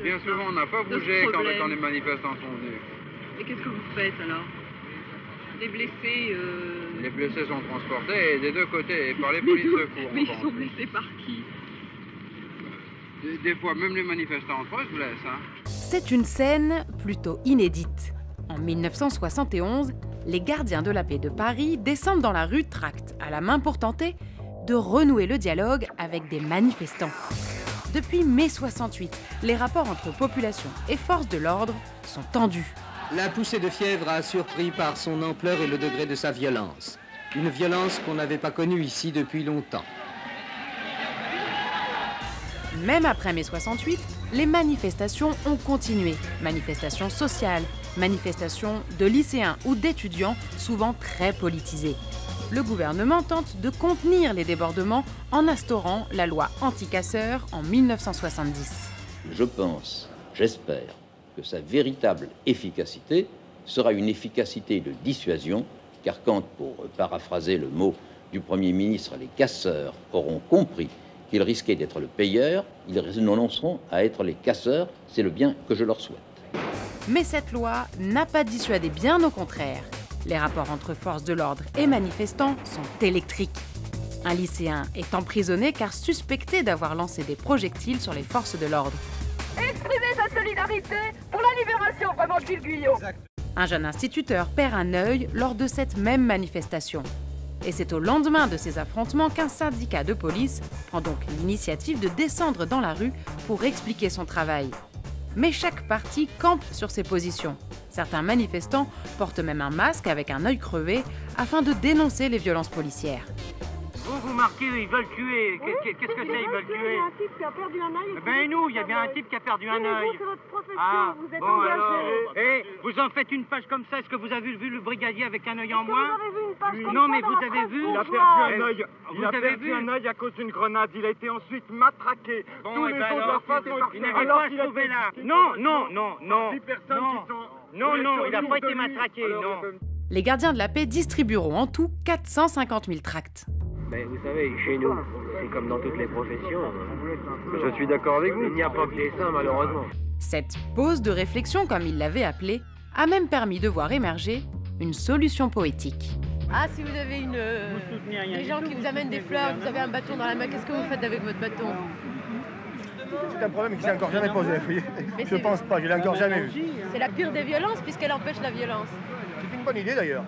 Bien souvent, on n'a pas bougé quand les manifestants sont venus. Et qu'est-ce que vous faites alors? Les blessés Les blessés sont transportés des deux côtés, par les polices secours. Mais ils sont blessés par qui? Des fois, même les manifestants entre eux se blessent. Hein. C'est une scène plutôt inédite. En 1971, les gardiens de la paix de Paris descendent dans la rue Tract, à la main pour tenter de renouer le dialogue avec des manifestants. Depuis mai 68, les rapports entre population et forces de l'ordre sont tendus. La poussée de fièvre a surpris par son ampleur et le degré de sa violence. Une violence qu'on n'avait pas connue ici depuis longtemps. Même après mai 68, les manifestations ont continué. Manifestations sociales, manifestations de lycéens ou d'étudiants, souvent très politisées. Le gouvernement tente de contenir les débordements en instaurant la loi anti-casseurs en 1970. Je pense, j'espère, que sa véritable efficacité sera une efficacité de dissuasion, car quand, pour paraphraser le mot du Premier ministre, les casseurs auront compris qu'ils risquaient d'être le payeur, ils renonceront à être les casseurs, c'est le bien que je leur souhaite. Mais cette loi n'a pas dissuadé, bien au contraire. Les rapports entre forces de l'ordre et manifestants sont électriques. Un lycéen est emprisonné car suspecté d'avoir lancé des projectiles sur les forces de l'ordre. Exprimez sa solidarité pour la libération vraiment de Gilles Guyot. Un jeune instituteur perd un œil lors de cette même manifestation. Et c'est au lendemain de ces affrontements qu'un syndicat de police prend donc l'initiative de descendre dans la rue pour expliquer son travail. Mais chaque parti campe sur ses positions. Certains manifestants portent même un masque avec un œil crevé afin de dénoncer les violences policières. Vous marquez, ils veulent tuer. Qu'est-ce que c'est, ils veulent tuer? Il y a un type qui a perdu un œil. Ben nous, il y a bien un type qui a perdu un œil. C'est votre profession, Ah, vous êtes bon alors. engagé. Et vous en faites une page comme ça. Est-ce que vous avez vu le brigadier avec un œil en Vous moins? avez vu une page comme Non, ça mais dans vous la avez presse vu. Il a bourgeoise. perdu un œil. Vous Il a avez perdu vu un œil à cause d'une grenade. Il a été ensuite matraqué. Bon, Tous et les ben autres de alors, la face sont il n'avait pas à se trouver là. Non, non, non, non. 10 personnes Non. qui sont... Non, non, il n'a pas été matraqué, non. Les gardiens de la paix distribueront en tout 450 000 tracts. Mais vous savez, chez nous, c'est comme dans toutes les professions. Je suis d'accord avec vous. Il n'y a pas que les saints, malheureusement. Cette pause de réflexion, comme il l'avait appelée, a même permis de voir émerger une solution poétique. Ah, si vous avez des gens qui vous amènent des fleurs, vous avez un bâton dans la main, qu'est-ce que vous faites avec votre bâton? C'est un problème qui s'est encore jamais posé. Je pense pas, je l'ai encore jamais vu. C'est la pire des violences puisqu'elle empêche la violence. C'est une bonne idée d'ailleurs.